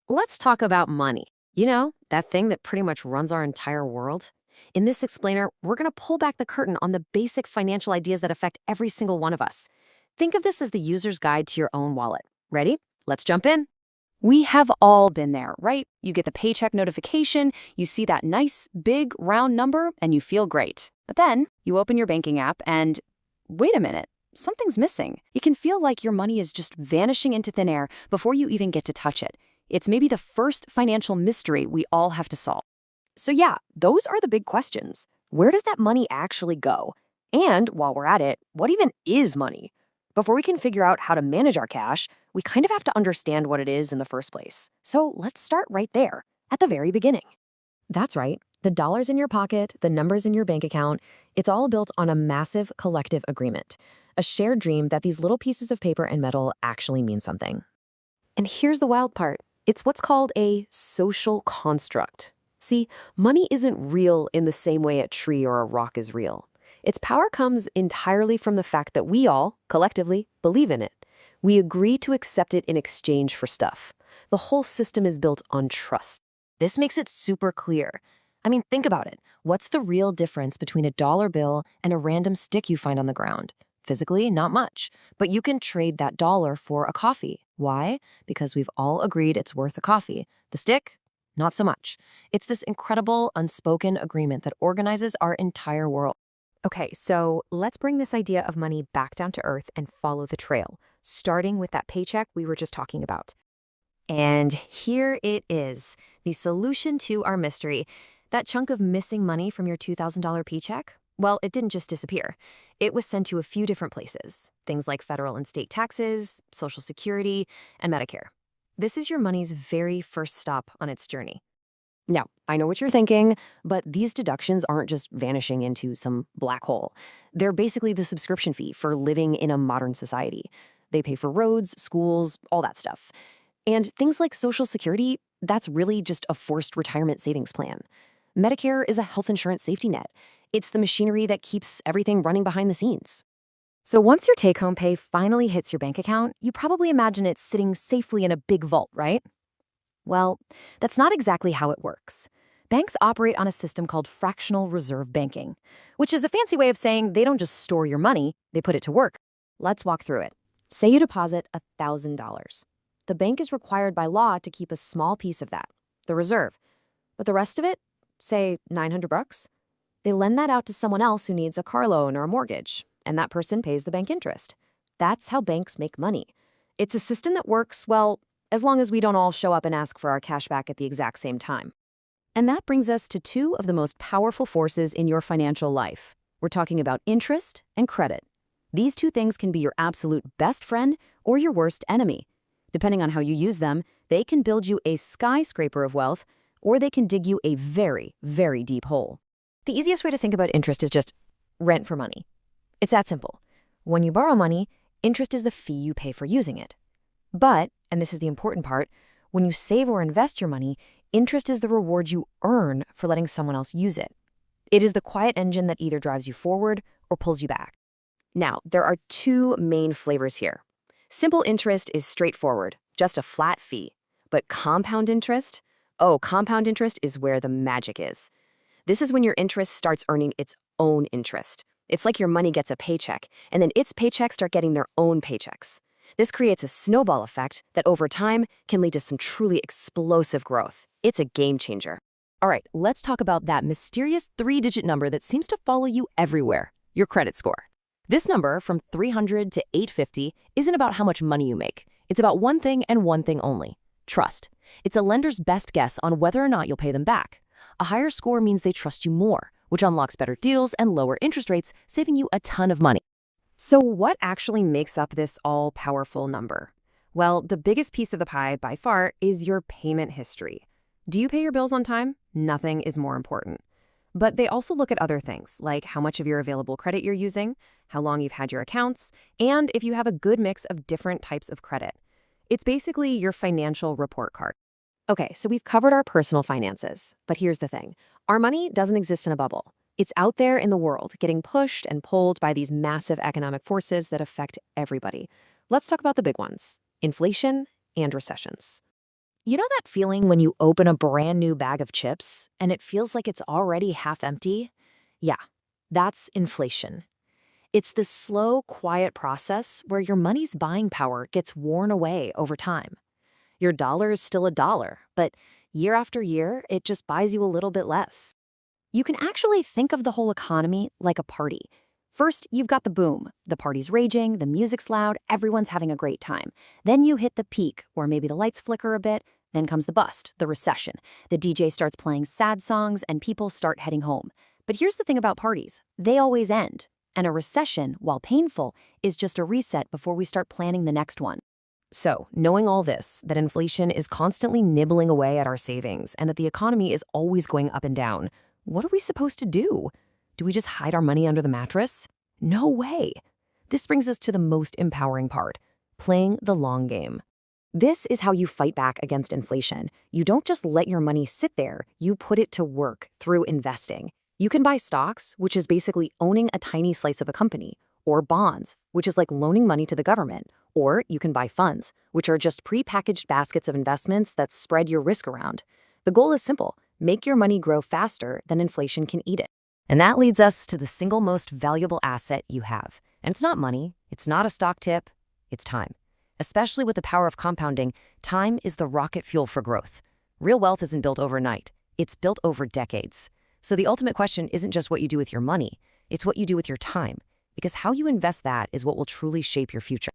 Let's talk about money. You know, that thing that pretty much runs our entire world? In this explainer, we're going to pull back the curtain on the basic financial ideas that affect every single one of us. Think of this as the user's guide to your own wallet. Ready? Let's jump in. We have all been there, right? You get the paycheck notification, you see that nice, big, round number, and you feel great. But then you open your banking app and wait a minute, something's missing. It can feel like your money is just vanishing into thin air before you even get to touch it. It's maybe the first financial mystery we all have to solve. So, yeah, those are the big questions. Where does that money actually go? And while we're at it, what even is money? Before we can figure out how to manage our cash, we kind of have to understand what it is in the first place. So, let's start right there, at the very beginning. That's right. The dollars in your pocket, the numbers in your bank account, it's all built on a massive collective agreement, a shared dream that these little pieces of paper and metal actually mean something. And here's the wild part. It's what's called a social construct. See, money isn't real in the same way a tree or a rock is real. Its power comes entirely from the fact that we all, collectively, believe in it. We agree to accept it in exchange for stuff. The whole system is built on trust. This makes it super clear. I mean, think about it. What's the real difference between a dollar bill and a random stick you find on the ground? Physically, not much. But you can trade that dollar for a coffee. Why? Because we've all agreed it's worth a coffee. The stick? Not so much. It's this incredible, unspoken agreement that organizes our entire world. Okay, so let's bring this idea of money back down to earth and follow the trail, starting with that paycheck we were just talking about. And here it is, the solution to our mystery. That chunk of missing money from your $2,000 paycheck? Well, it didn't just disappear. It was sent to a few different places, things like federal and state taxes, Social Security, and Medicare. This is your money's very first stop on its journey. Now, I know what you're thinking, but these deductions aren't just vanishing into some black hole. They're basically the subscription fee for living in a modern society. They pay for roads, schools, all that stuff. And things like Social Security, that's really just a forced retirement savings plan. Medicare is a health insurance safety net. It's the machinery that keeps everything running behind the scenes. So once your take-home pay finally hits your bank account, you probably imagine it sitting safely in a big vault, right? Well, that's not exactly how it works. Banks operate on a system called fractional reserve banking, which is a fancy way of saying they don't just store your money, they put it to work. Let's walk through it. Say you deposit $1,000. The bank is required by law to keep a small piece of that, the reserve. But the rest of it, say $900, they lend that out to someone else who needs a car loan or a mortgage, and that person pays the bank interest. That's how banks make money. It's a system that works, well, as long as we don't all show up and ask for our cash back at the exact same time. And that brings us to two of the most powerful forces in your financial life. We're talking about interest and credit. These two things can be your absolute best friend or your worst enemy. Depending on how you use them, they can build you a skyscraper of wealth, or they can dig you a very, very deep hole. The easiest way to think about interest is just rent for money. It's that simple. When you borrow money, interest is the fee you pay for using it. But, and this is the important part, when you save or invest your money, interest is the reward you earn for letting someone else use it. It is the quiet engine that either drives you forward or pulls you back. Now, there are two main flavors here. Simple interest is straightforward, just a flat fee. But compound interest? Oh, compound interest is where the magic is. This is when your interest starts earning its own interest. It's like your money gets a paycheck, and then its paychecks start getting their own paychecks. This creates a snowball effect that over time can lead to some truly explosive growth. It's a game changer. All right, let's talk about that mysterious three-digit number that seems to follow you everywhere, your credit score. This number, from 300 to 850, isn't about how much money you make. It's about one thing and one thing only: trust. It's a lender's best guess on whether or not you'll pay them back. A higher score means they trust you more, which unlocks better deals and lower interest rates, saving you a ton of money. So what actually makes up this all-powerful number? Well, the biggest piece of the pie, by far, is your payment history. Do you pay your bills on time? Nothing is more important. But they also look at other things, like how much of your available credit you're using, how long you've had your accounts, and if you have a good mix of different types of credit. It's basically your financial report card. Okay, so we've covered our personal finances, but here's the thing. Our money doesn't exist in a bubble. It's out there in the world, getting pushed and pulled by these massive economic forces that affect everybody. Let's talk about the big ones: inflation and recessions. You know that feeling when you open a brand new bag of chips and it feels like it's already half empty? Yeah, that's inflation. It's this slow, quiet process where your money's buying power gets worn away over time. Your dollar is still a dollar, but year after year, it just buys you a little bit less. You can actually think of the whole economy like a party. First, you've got the boom. The party's raging, the music's loud, everyone's having a great time. Then you hit the peak, or maybe the lights flicker a bit. Then comes the bust, the recession. The DJ starts playing sad songs and people start heading home. But here's the thing about parties. They always end. And a recession, while painful, is just a reset before we start planning the next one. So, knowing all this, that inflation is constantly nibbling away at our savings and that the economy is always going up and down, what are we supposed to do? Do we just hide our money under the mattress? No way. This brings us to the most empowering part, playing the long game. This is how you fight back against inflation. You don't just let your money sit there, you put it to work through investing. You can buy stocks, which is basically owning a tiny slice of a company, or bonds, which is like loaning money to the government, or you can buy funds, which are just pre-packaged baskets of investments that spread your risk around. The goal is simple: make your money grow faster than inflation can eat it. And that leads us to the single most valuable asset you have. And it's not money, it's not a stock tip, it's time. Especially with the power of compounding, time is the rocket fuel for growth. Real wealth isn't built overnight, it's built over decades. So the ultimate question isn't just what you do with your money, it's what you do with your time. Because how you invest that is what will truly shape your future.